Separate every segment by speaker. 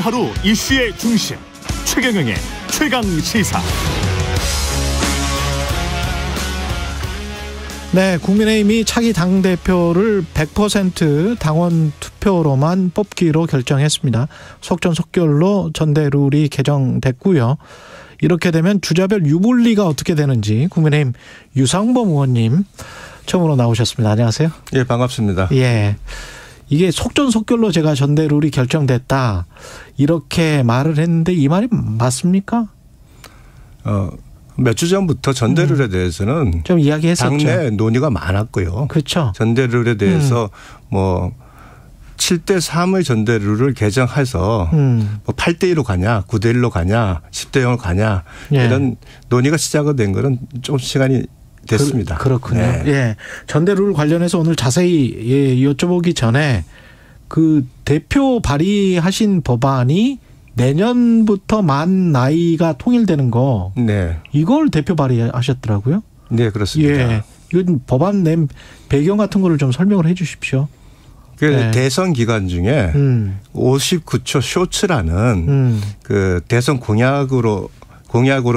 Speaker 1: 오늘 하루 이슈의 중심 최경영의 최강시사.
Speaker 2: 네, 국민의힘이 차기 당대표를 100% 당원 투표로만 뽑기로 결정했습니다. 속전속결로 전대룰이 개정됐고요. 이렇게 되면 주자별 유불리가 어떻게 되는지 국민의힘 유상범 의원님 처음으로 나오셨습니다. 안녕하세요.
Speaker 3: 예, 반갑습니다.
Speaker 2: 예, 이게 속전속결로 제가 전대룰이 결정됐다 이렇게 말을 했는데 이 말이 맞습니까?
Speaker 3: 몇 주 전부터 전대룰에 대해서는
Speaker 2: 좀 이야기했었죠.
Speaker 3: 당내 논의가 많았고요.
Speaker 2: 그렇죠.
Speaker 3: 전대룰에 대해서 뭐 7대 3의 전대룰을 개정해서 뭐 8대 1로 가냐, 9대 1로 가냐, 10대 0으로 가냐 이런 논의가 시작된 거는 좀 시간이 됐습니다.
Speaker 2: 그렇군요.
Speaker 3: 네.
Speaker 2: 예, 전대룰 관련해서 오늘 자세히 여쭤보기 전에 그 대표 발의하신 법안이 내년부터 만 나이가 통일되는 거,
Speaker 3: 네,
Speaker 2: 이걸 대표 발의하셨더라고요.
Speaker 3: 네, 그렇습니다.
Speaker 2: 예, 이건 법안 낸 배경 같은 거를 좀 설명을 해 주십시오.
Speaker 3: 그
Speaker 2: 네.
Speaker 3: 대선 기간 중에 59초 쇼츠라는 그 대선 공약으로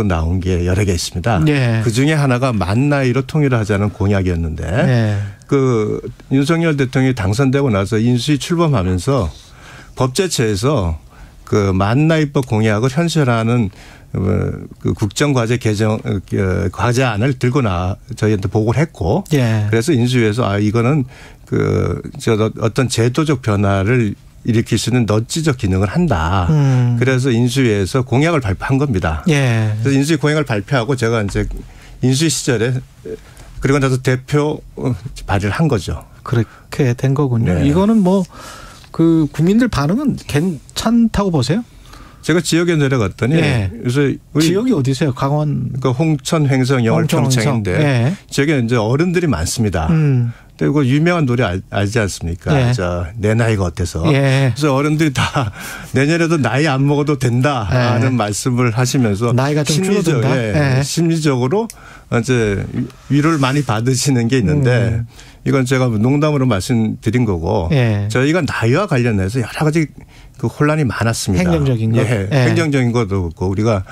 Speaker 3: 나온 게 여러 개 있습니다.
Speaker 2: 네.
Speaker 3: 그 중에 하나가 만 나이로 통일하자는 공약이었는데,
Speaker 2: 네.
Speaker 3: 그 윤석열 대통령이 당선되고 나서 인수위 출범하면서 법제처에서 그 만 나이법 공약을 현실화하는 그 국정과제 개정 과제안을 들고 저희한테 보고를 했고,
Speaker 2: 예.
Speaker 3: 그래서 인수위에서 이거는 어떤 제도적 변화를 일으킬 수 있는 너지적 기능을 한다. 그래서 인수위에서 공약을 발표한 겁니다.
Speaker 2: 예.
Speaker 3: 그래서 인수위 공약을 발표하고 제가 이제 인수위 시절에 그리고 나서 대표 발의를 한 거죠.
Speaker 2: 그렇게 된 거군요.
Speaker 3: 네.
Speaker 2: 이거는 뭐 그 국민들 반응은 괜찮다고 보세요?
Speaker 3: 제가 지역에 내려갔더니,
Speaker 2: 네.
Speaker 3: 그래서
Speaker 2: 지역이 어디세요? 강원.
Speaker 3: 그 홍천, 횡성, 영월, 평창인데
Speaker 2: 네.
Speaker 3: 지역에 이제 어른들이 많습니다. 그리고 유명한 노래 알지 않습니까?
Speaker 2: 네.
Speaker 3: 내 나이가 어때서.
Speaker 2: 예.
Speaker 3: 그래서 어른들이 다 내년에도 나이 안 먹어도 된다 하는
Speaker 2: 네.
Speaker 3: 말씀을 하시면서
Speaker 2: 나이가 좀 줄어든다. 네.
Speaker 3: 심리적으로 이제 위로를 많이 받으시는 게 있는데 이건 제가 농담으로 말씀드린 거고,
Speaker 2: 예.
Speaker 3: 저희가 나이와 관련해서 여러 가지 그 혼란이 많았습니다.
Speaker 2: 행정적인 것.
Speaker 3: 예.
Speaker 2: 예.
Speaker 3: 행정적인 것도 그렇고 우리가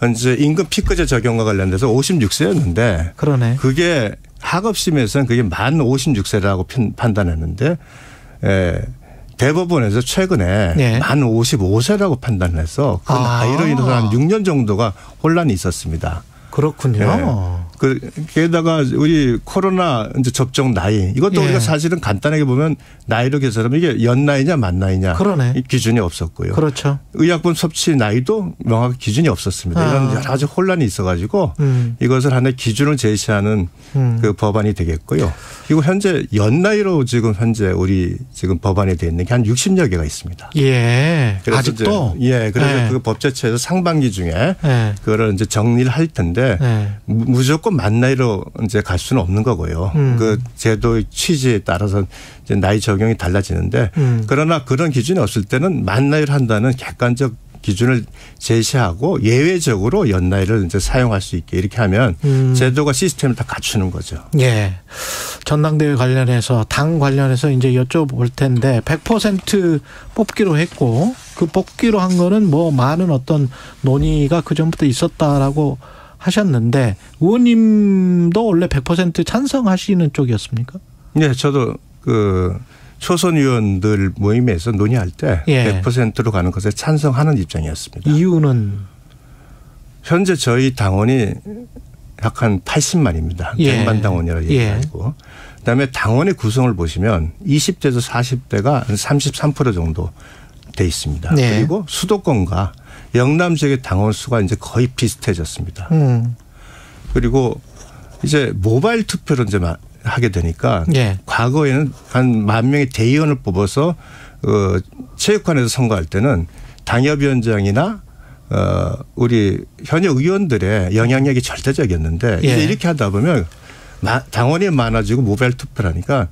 Speaker 3: 이제 임금 피크제 적용과 관련돼서 56세였는데
Speaker 2: 그러네.
Speaker 3: 그게 학업심에서는 그게 만 56세라고 판단했는데, 대법원에서 최근에
Speaker 2: 예.
Speaker 3: 만 55세라고 판단해서 그 나이로 인해서 한 6년 정도가 혼란이 있었습니다.
Speaker 2: 그렇군요.
Speaker 3: 게다가 우리 코로나 이제 접종 나이 이것도
Speaker 2: 예.
Speaker 3: 우리가 사실은 간단하게 보면 나이로 계산하면 이게 연나이냐 만나이냐
Speaker 2: 그러네.
Speaker 3: 이 기준이 없었고요.
Speaker 2: 그렇죠.
Speaker 3: 의약품 섭취 나이도 명확히 기준이 없었습니다. 이런 여러 가지 혼란이 있어가지고 이것을 하나의 기준을 제시하는 그 법안이 되겠고요. 그리고 현재 연나이로 지금 현재 우리 지금 법안이 되어 있는 게 한 60여 개가 있습니다.
Speaker 2: 예.
Speaker 3: 그래서
Speaker 2: 아직도.
Speaker 3: 예. 그래서
Speaker 2: 예.
Speaker 3: 그 법제처에서 상반기 중에
Speaker 2: 예.
Speaker 3: 그거를 이제 정리를 할 텐데
Speaker 2: 예.
Speaker 3: 무조건 만 나이로 이제 갈 수는 없는 거고요. 그 제도의 취지에 따라서 이제 나이 적용이 달라지는데, 그러나 그런 기준이 없을 때는 만 나이로 한다는 객관적 기준을 제시하고 예외적으로 연나이를 이제 사용할 수 있게 이렇게 하면 제도가 시스템을 다 갖추는 거죠.
Speaker 2: 예. 전당대회 관련해서 당 관련해서 이제 여쭤볼 텐데 100% 뽑기로 했고 그 뽑기로 한 거는 뭐 많은 어떤 논의가 그 전부터 있었다라고 하셨는데 의원님도 원래 100% 찬성하시는 쪽이었습니까?
Speaker 3: 네, 저도 그 초선 의원들 모임에서 논의할 때
Speaker 2: 예.
Speaker 3: 100%로 가는 것에 찬성하는 입장이었습니다.
Speaker 2: 이유는
Speaker 3: 현재 저희 당원이 약 한 80만입니다.
Speaker 2: 예.
Speaker 3: 100만 당원이라고 얘기하고. 그다음에 당원의 구성을 보시면 20대에서 40대가 33% 정도 돼 있습니다.
Speaker 2: 네.
Speaker 3: 그리고 수도권과 영남 지역의 당원 수가 이제 거의 비슷해졌습니다. 그리고 이제 모바일 투표를 이제 하게 되니까
Speaker 2: 예.
Speaker 3: 과거에는 한 10,000명의 대의원을 뽑아서 체육관에서 선거할 때는 당협위원장이나 우리 현역 의원들의 영향력이 절대적이었는데
Speaker 2: 예.
Speaker 3: 이제 이렇게 하다 보면 당원이 많아지고 모바일 투표를 하니까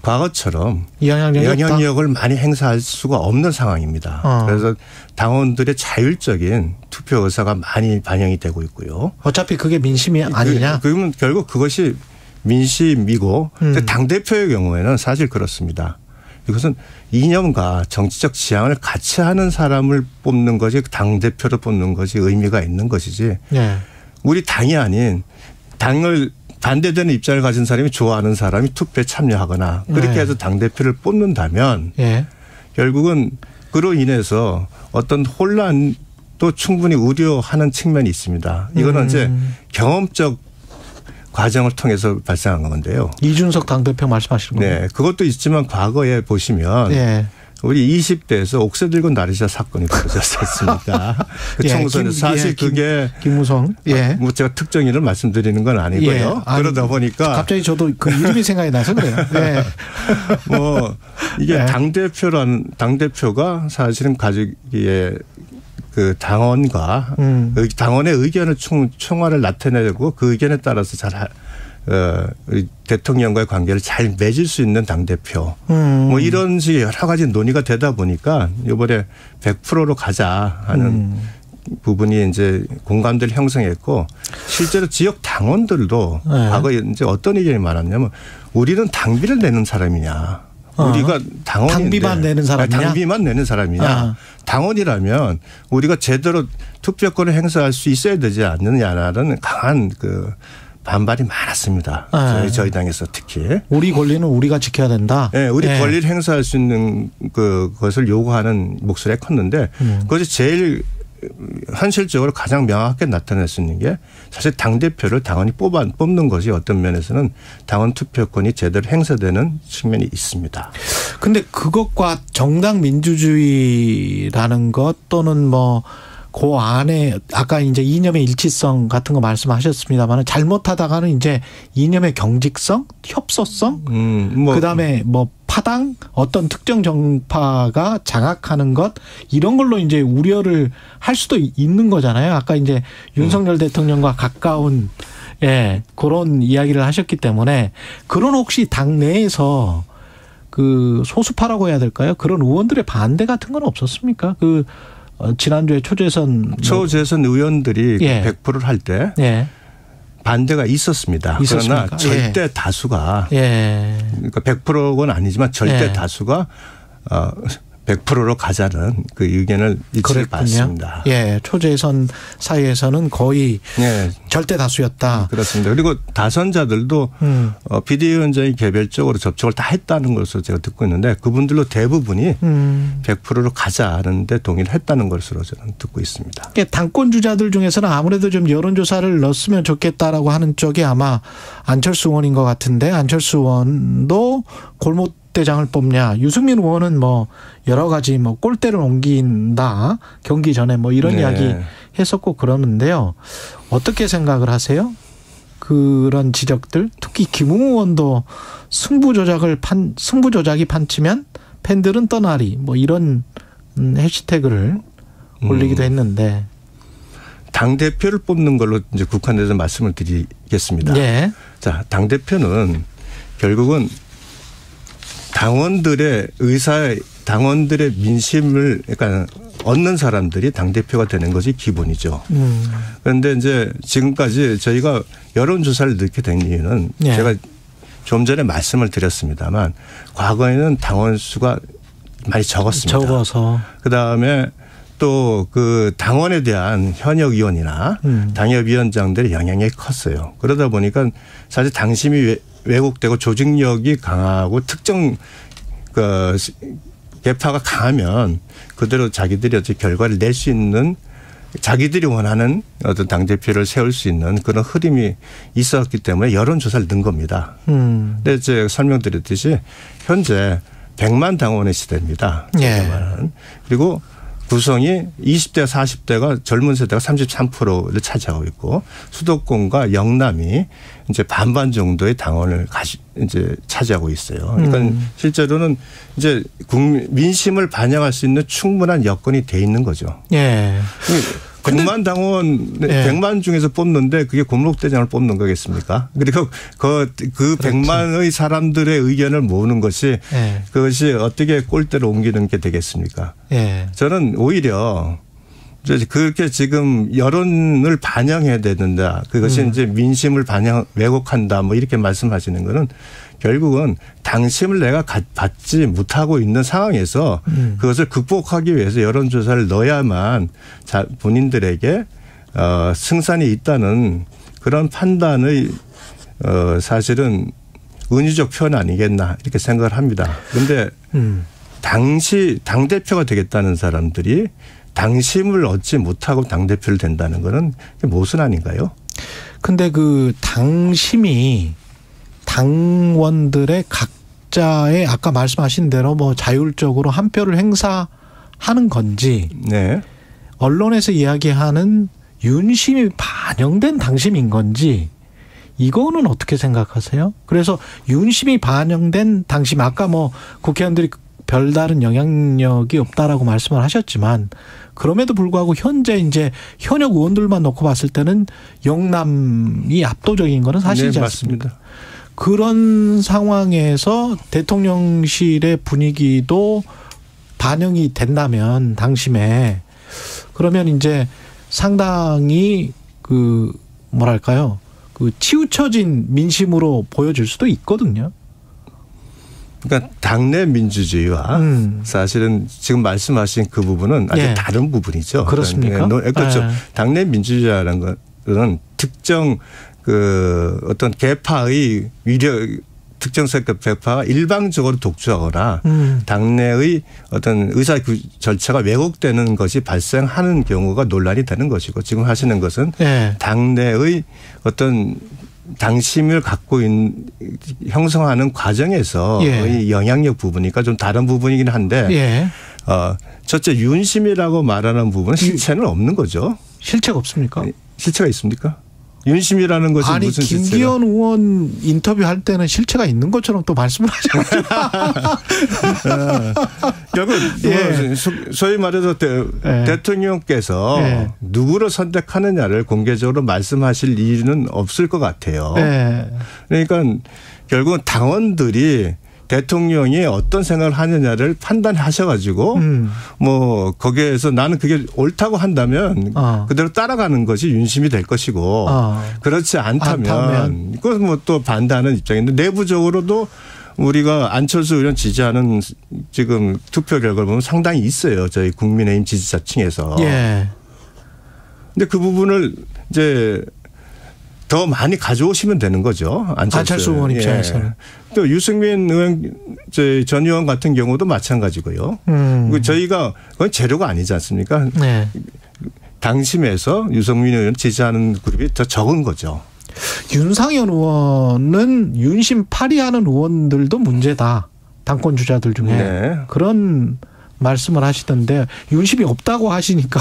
Speaker 3: 과거처럼 영향력을 많이 행사할 수가 없는 상황입니다. 그래서 당원들의 자율적인 투표 의사가 많이 반영이 되고 있고요.
Speaker 2: 어차피 그게 민심이 아니냐?
Speaker 3: 그러면 결국 그것이 민심이고 당대표의 경우에는 사실 그렇습니다. 이것은 이념과 정치적 지향을 같이 하는 사람을 뽑는 것이 당대표로 뽑는 것이 의미가 있는 것이지. 네. 우리 당이 아닌 당을 반대되는 입장을 가진 사람이 좋아하는 사람이 투표에 참여하거나 그렇게 네. 해서 당대표를 뽑는다면 네. 결국은 그로 인해서 어떤 혼란도 충분히 우려하는 측면이 있습니다. 이거는 이제 경험적 과정을 통해서 발생한 건데요.
Speaker 2: 이준석 당대표 말씀하시는 거예요?
Speaker 3: 네. 그것도 있지만 과거에 보시면 네. 우리 20대에서 옥새 들고 나르자 사건이 벌어졌지 않습니까? 그 예, 총선에서 사실 그게
Speaker 2: 김무성. 예.
Speaker 3: 뭐 제가 특정인을 말씀드리는 건 아니고요. 예. 그러다 보니까
Speaker 2: 갑자기 저도 그 이름이 생각이 나서 그래요. 예.
Speaker 3: 뭐 이게 예. 당대표가 사실은 가지기에 그 당원과 당원의 의견을 총화를 나타내고 그 의견에 따라서 잘 대통령과의 관계를 잘 맺을 수 있는 당대표. 뭐 이런 식의 여러 가지 논의가 되다 보니까 이번에 100%로 가자 하는 부분이 이제 공감대를 형성했고 실제로 지역 당원들도 네. 과거에 이제 어떤 의견이 많았냐면 우리는 당비를 내는 사람이냐. 우리가
Speaker 2: 당비만 내는 사람이냐.
Speaker 3: 당비만 내는 사람이냐. 당원이라면 우리가 제대로 투표권을 행사할 수 있어야 되지 않느냐라는 강한 그 반발이 많았습니다. 저희 당에서 특히.
Speaker 2: 우리 권리는 우리가 지켜야 된다.
Speaker 3: 네, 우리 네. 권리를 행사할 수 있는 그것을 요구하는 목소리가 컸는데 그것이 제일 현실적으로 가장 명확하게 나타낼 수 있는 게 사실 당대표를 당원이 뽑는 것이 어떤 면에서는 당원 투표권이 제대로 행사되는 측면이 있습니다.
Speaker 2: 그런데 그것과 정당 민주주의라는 것 또는 뭐 그 안에 아까 이제 이념의 일치성 같은 거 말씀하셨습니다만 잘못하다가는 이제 이념의 경직성, 협소성, 그다음에 뭐 파당 어떤 특정 정파가 장악하는 것 이런 걸로 이제 우려를 할 수도 있는 거잖아요. 아까 이제 윤석열 대통령과 가까운 예, 그런 이야기를 하셨기 때문에 그런 혹시 당 내에서 그 소수파라고 해야 될까요? 그런 의원들의 반대 같은 건 없었습니까? 지난주에 초재선
Speaker 3: 의원들이 예. 100%를 할 때 예. 반대가 있었습니다.
Speaker 2: 있었습니까?
Speaker 3: 그러나 절대
Speaker 2: 예.
Speaker 3: 다수가
Speaker 2: 예.
Speaker 3: 그러니까 100%는 아니지만 절대
Speaker 2: 예.
Speaker 3: 다수가 100%로 가자는 그 의견을 일치를 받습니다.
Speaker 2: 예, 초재선 사이에서는 거의
Speaker 3: 예.
Speaker 2: 절대 다수였다.
Speaker 3: 그렇습니다. 그리고 다선자들도 비대위원장이 개별적으로 접촉을 다 했다는 것으로 제가 듣고 있는데 그분들로 대부분이 100%로 가자는데 동의를 했다는 것으로 저는 듣고 있습니다.
Speaker 2: 당권 주자들 중에서는 아무래도 좀 여론조사를 넣었으면 좋겠다라고 하는 쪽이 아마 안철수 의원인 것 같은데 안철수 의원도 골목 대장을 뽑냐. 유승민 의원은 뭐 여러 가지 뭐 골대를 옮긴다. 경기 전에 뭐 이런 네. 이야기 했었고 그러는데요. 어떻게 생각을 하세요? 그런 지적들. 특히 김웅 의원도 승부 조작이 판치면 팬들은 떠나리. 뭐 이런 해시태그를 올리기도 했는데.
Speaker 3: 당대표를 뽑는 걸로 이제 국한해서 말씀을 드리겠습니다.
Speaker 2: 네.
Speaker 3: 자, 당대표는 결국은 당원들의 당원들의 민심을 그러니까 얻는 사람들이 당대표가 되는 것이 기본이죠. 그런데 이제 지금까지 저희가 여론조사를 넣게 된 이유는 네. 제가 좀 전에 말씀을 드렸습니다만 과거에는 당원 수가 많이 적었습니다.
Speaker 2: 적어서.
Speaker 3: 그다음에 또 그 당원에 대한 현역 의원이나 당협위원장들의 영향이 컸어요. 그러다 보니까 사실 당심이 왜곡되고 조직력이 강하고 특정 그 계파가 강하면 그대로 자기들이 어떤 결과를 낼 수 있는 자기들이 원하는 어떤 당대표를 세울 수 있는 그런 흐름이 있었기 때문에 여론조사를 넣은 겁니다. 근데 제가 설명드렸듯이 현재 100만 당원의 시대입니다.
Speaker 2: 예.
Speaker 3: 그리고 구성이 20대 40대가 젊은 세대가 33%를 차지하고 있고 수도권과 영남이 이제 반반 정도의 당원을 이제 차지하고 있어요. 그러니까 실제로는 이제 민심을 반영할 수 있는 충분한 여건이 돼 있는 거죠.
Speaker 2: 예.
Speaker 3: 100만 당원, 네. 100만 중에서 뽑는데 그게 골목대장을 뽑는 거겠습니까? 그리고 그 100만의 사람들의 의견을 모으는 것이 네. 그것이 어떻게 꼴대로 옮기는 게 되겠습니까?
Speaker 2: 네.
Speaker 3: 저는 오히려 그렇게 지금 여론을 반영해야 된다. 그것이 이제 민심을 왜곡한다. 뭐 이렇게 말씀하시는 거는 결국은 당심을 내가 받지 못하고 있는 상황에서 그것을 극복하기 위해서 여론조사를 넣어야만 본인들에게 승산이 있다는 그런 판단의 사실은 은유적 표현 아니겠나 이렇게 생각을 합니다. 그런데 당대표가 되겠다는 사람들이 당심을 얻지 못하고 당대표를 된다는 거는 모순 아닌가요?
Speaker 2: 근데 그 당심이 당원들의 각자의 아까 말씀하신 대로 뭐 자율적으로 한 표를 행사하는 건지
Speaker 3: 네.
Speaker 2: 언론에서 이야기하는 윤심이 반영된 당심인 건지 이거는 어떻게 생각하세요? 그래서 윤심이 반영된 당심 아까 뭐 국회의원들이 별다른 영향력이 없다라고 말씀을 하셨지만 그럼에도 불구하고 현재 이제 현역 의원들만 놓고 봤을 때는 영남이 압도적인 거는 사실이지
Speaker 3: 네,
Speaker 2: 않습니까?
Speaker 3: 맞습니다.
Speaker 2: 그런 상황에서 대통령실의 분위기도 반영이 된다면 당심에 그러면 이제 상당히 그 뭐랄까요? 그 치우쳐진 민심으로 보여질 수도 있거든요.
Speaker 3: 그러니까 당내 민주주의와 사실은 지금 말씀하신 그 부분은 아주 다른 부분이죠.
Speaker 2: 그렇습니까?
Speaker 3: 그렇죠. 당내 민주주의라는 것은 특정 그 어떤 계파의 특정 세력 계파가 일방적으로 독주하거나 당내의 어떤 의사 절차가 왜곡되는 것이 발생하는 경우가 논란이 되는 것이고 지금 하시는 것은 당내의 어떤 당심을 갖고 형성하는 과정에서의 영향력 부분이니까 좀 다른 부분이긴 한데 첫째 윤심이라고 말하는 부분은 실체는 없는 거죠.
Speaker 2: 실체가 없습니까?
Speaker 3: 실체가 있습니까? 윤심이라는 것이
Speaker 2: 아니,
Speaker 3: 무슨 실체가?
Speaker 2: 김기현 의원 인터뷰할 때는 실체가 있는 것처럼 또 말씀을 하셨죠.
Speaker 3: 결국 소위 말해서 대통령께서 누구를 선택하느냐를 공개적으로 말씀하실 이유는 없을 것 같아요. 그러니까 결국은 당원들이 대통령이 어떤 생각을 하느냐를 판단하셔가지고 뭐 거기에서 나는 그게 옳다고 한다면 그대로 따라가는 것이 윤심이 될 것이고 그렇지 않다면 그건 뭐 또 반대하는 입장인데 내부적으로도 우리가 안철수 의원 지지하는 지금 투표 결과를 보면 상당히 있어요. 저희 국민의힘 지지자층에서. 근데 그 부분을 이제 더 많이 가져오시면 되는 거죠.
Speaker 2: 안철수 의원 입장에서는.
Speaker 3: 또 유승민 의원, 전 의원 같은 경우도 마찬가지고요. 저희가 그건 재료가 아니지 않습니까? 당심에서 유승민 의원 지지하는 그룹이 더 적은 거죠.
Speaker 2: 윤상현 의원은 윤심 파리하는 의원들도 문제다. 당권 주자들 중에. 그런 말씀을 하시던데 윤심이 없다고 하시니까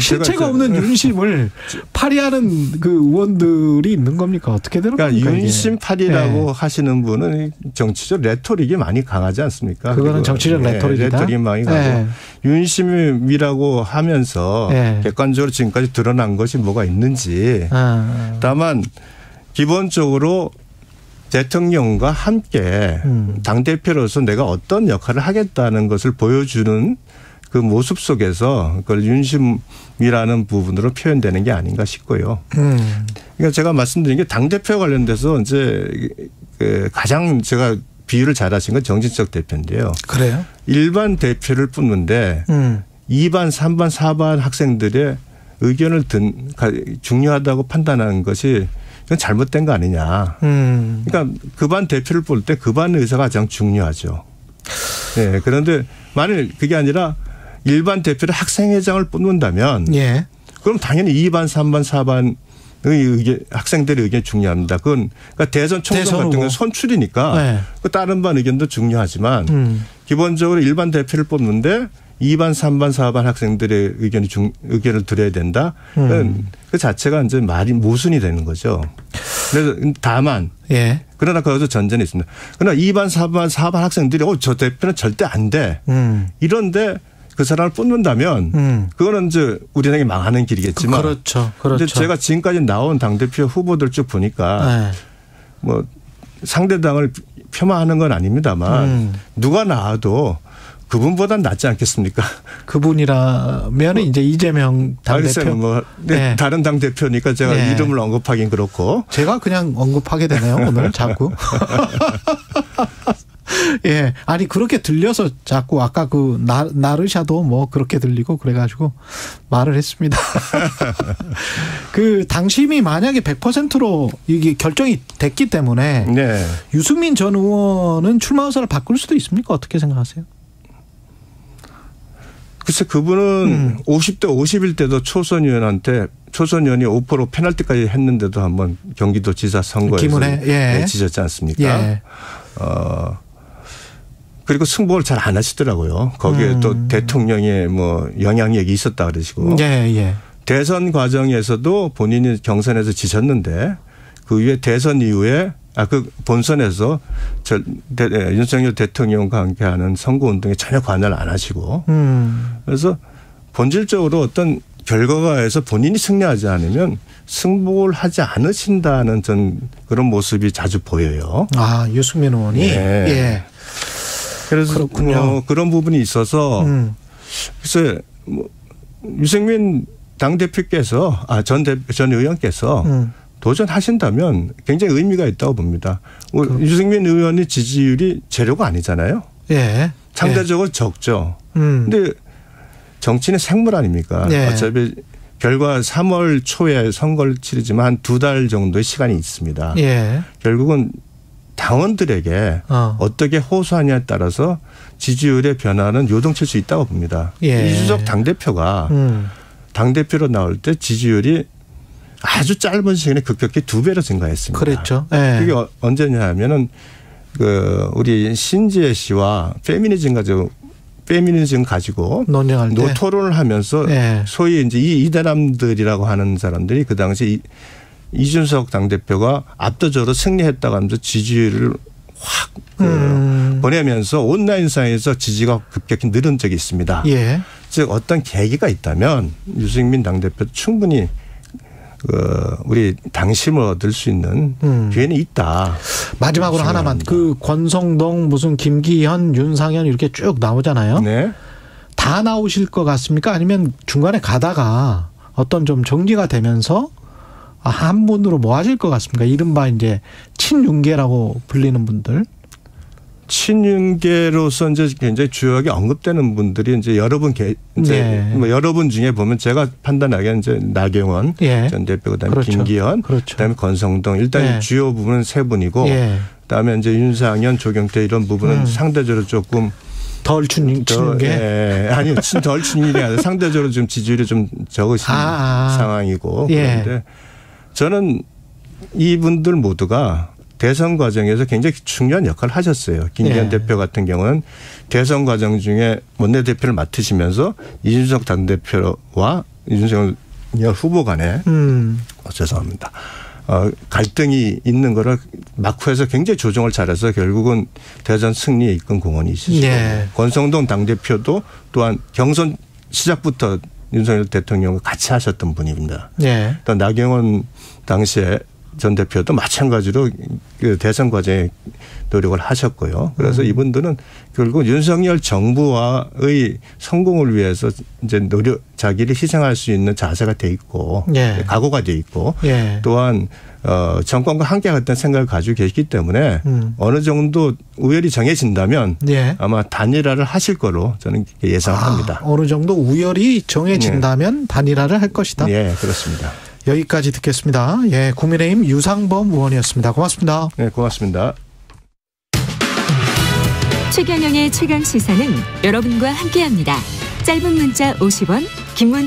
Speaker 2: 실체가 없는 윤심을 파리하는 그 의원들이 있는 겁니까? 어떻게 되는 겁니까?
Speaker 3: 그러니까 윤심 파리라고 하시는 분은 정치적 레토릭이 많이 강하지 않습니까?
Speaker 2: 그거는 정치적 레토릭이다.
Speaker 3: 레토릭이 많이 강하고 윤심이라고 하면서 객관적으로 지금까지 드러난 것이 뭐가 있는지 다만 기본적으로 대통령과 함께 당대표로서 내가 어떤 역할을 하겠다는 것을 보여주는 그 모습 속에서 그걸 윤심이라는 부분으로 표현되는 게 아닌가 싶고요. 그러니까 제가 말씀드린 게 당대표 관련돼서 이제 가장 제가 비유를 잘 하신 건 정진석 대표인데요.
Speaker 2: 그래요?
Speaker 3: 일반 대표를 뽑는데 2반, 3반, 4반 학생들의 의견을 중요하다고 판단하는 것이 그건 잘못된 거 아니냐. 그러니까 그 반 대표를 뽑을 때 그 반 의사가 가장 중요하죠. 그런데 만일 그게 아니라 일반 대표를 학생회장을 뽑는다면 그럼 당연히 2반, 3반, 4반의 의견, 학생들의 의견이 중요합니다. 그건 그러니까 대선 총선 같은 경우는 선출이니까 그 다른 반 의견도 중요하지만 기본적으로 일반 대표를 뽑는데 2반, 3반, 4반 학생들의 의견을 들어야 된다. 그 자체가 이제 말이 모순이 되는 거죠. 그래서 다만 그러나 거기서 전제는 있습니다. 그러나 2반, 4반 학생들이 저 대표는 절대 안 돼. 이런데 그 사람을 뽑는다면 그거는 이제 우리에게 망하는 길이겠지만. 그렇죠. 그런데 제가 지금까지 나온 당대표 후보들 쭉 보니까 뭐 상대당을 폄하하는 건 아닙니다만 누가 나와도 그분보단 낫지 않겠습니까?
Speaker 2: 그분이라면 이제 이재명 당대표.
Speaker 3: 뭐 네. 다른 당대표니까 제가
Speaker 2: 네.
Speaker 3: 이름을 언급하긴 그렇고.
Speaker 2: 제가 그냥 언급하게 되네요. 오늘 자꾸. 예. 아니, 그렇게 들려서 자꾸 아까 그 나르샤도 뭐 그렇게 들리고 그래가지고 말을 했습니다. 그 당심이 만약에 100%로 이게 결정이 됐기 때문에
Speaker 3: 네.
Speaker 2: 유승민 전 의원은 출마 의사를 바꿀 수도 있습니까? 어떻게 생각하세요?
Speaker 3: 글쎄 그분은 50대 50일 때도 초선 의원이 5% 페널티까지 했는데도 한번 경기도 지사 선거에서
Speaker 2: 예.
Speaker 3: 지졌지 않습니까?
Speaker 2: 예.
Speaker 3: 그리고 승복을 잘 안 하시더라고요. 거기에 또 대통령의 뭐 영향력이 있었다 그러시고.
Speaker 2: 예.
Speaker 3: 대선 과정에서도 본인이 경선에서 지셨는데 그 이후에 대선 이후에 그 본선에서 윤석열 대통령과 함께하는 선거운동에 전혀 관여를 안 하시고 그래서 본질적으로 어떤 결과가에서 본인이 승리하지 않으면 승복을 하지 않으신다는 전 그런 모습이 자주 보여요.
Speaker 2: 아, 유승민 의원이?
Speaker 3: 네.
Speaker 2: 예.
Speaker 3: 그래서
Speaker 2: 그렇군요.
Speaker 3: 그런 부분이 있어서 글쎄 뭐 유승민 당대표께서 전 의원께서 도전하신다면 굉장히 의미가 있다고 봅니다. 유승민 의원의 지지율이 제로가 아니잖아요.
Speaker 2: 예.
Speaker 3: 상대적으로 적죠. 근데 정치는 생물 아닙니까?
Speaker 2: 예.
Speaker 3: 어차피 결과 3월 초에 선거를 치르지만 한 2달 정도의 시간이 있습니다.
Speaker 2: 예.
Speaker 3: 결국은 당원들에게 어떻게 호소하냐에 따라서 지지율의 변화는 요동칠 수 있다고 봅니다.
Speaker 2: 예.
Speaker 3: 이준석 당대표가 당대표로 나올 때 지지율이 아주 짧은 시간에 급격히 2배로 증가했습니다.
Speaker 2: 그랬죠. 예.
Speaker 3: 그게 언제냐 하면은 우리 신지혜 씨와 페미니즘 가지고
Speaker 2: 논쟁할 때
Speaker 3: 토론을 하면서
Speaker 2: 예.
Speaker 3: 소위 이제 이대남들이라고 하는 사람들이 그 당시 이준석 당대표가 압도적으로 승리했다고 하면서 지지율을 확 보내면서 온라인상에서 지지가 급격히 늘은 적이 있습니다.
Speaker 2: 예.
Speaker 3: 즉 어떤 계기가 있다면 유승민 당대표도 충분히 우리 당심을 얻을 수 있는 기회는 있다.
Speaker 2: 마지막으로 하나만. 그 권성동 무슨 김기현 윤상현 이렇게 쭉 나오잖아요.
Speaker 3: 네.
Speaker 2: 다 나오실 것 같습니까? 아니면 중간에 가다가 어떤 좀 정리가 되면서 한 분으로 모아질 것 같습니까? 이른바 이제 친윤계라고 불리는 분들.
Speaker 3: 친윤계로서 이제 굉장히 주요하게 언급되는 분들이 이제 여러분 뭐 여러분 중에 보면 제가 판단하기에는 이제 나경원 전 대표, 그다음에
Speaker 2: 그렇죠.
Speaker 3: 김기현, 그다음에 권성동 일단 주요 부분은 세 분이고, 그다음에 이제 윤상현, 조경태 이런 부분은 상대적으로 조금
Speaker 2: 덜 친윤계?
Speaker 3: 아니요, 덜 친윤계 아니라 상대적으로 좀 지지율이 좀 적으신 상황이고 그런데 저는 이분들 모두가 대선 과정에서 굉장히 중요한 역할을 하셨어요. 김기현 대표 같은 경우는 대선 과정 중에 원내대표를 맡으시면서 이준석 당대표와 윤석열 후보 간에 죄송합니다. 갈등이 있는 거를 막후에서 굉장히 조정을 잘해서 결국은 대선 승리에 이끈 공헌이 있으시고 권성동 당대표도 또한 경선 시작부터 윤석열 대통령과 같이 하셨던 분입니다. 또 나경원 당시에 전 대표도 마찬가지로 그 대선 과정에 노력을 하셨고요. 그래서 이분들은 결국 윤석열 정부와의 성공을 위해서 이제 자기를 희생할 수 있는 자세가 돼 있고 각오가 돼 있고 또한 정권과 함께 하겠다는 생각을 가지고 계시기 때문에 어느 정도 우열이 정해진다면 아마 단일화를 하실 거로 저는 예상을 합니다.
Speaker 2: 어느 정도 우열이 정해진다면 단일화를 할 것이다.
Speaker 3: 네, 그렇습니다.
Speaker 2: 여기까지 듣겠습니다. 국민의힘 유상범 의원이었습니다. 고맙습니다.
Speaker 3: 네, 고맙습니다.
Speaker 4: 최경영의 최강 시사는 여러분과 함께합니다. 짧은 문자 50원, 긴 문자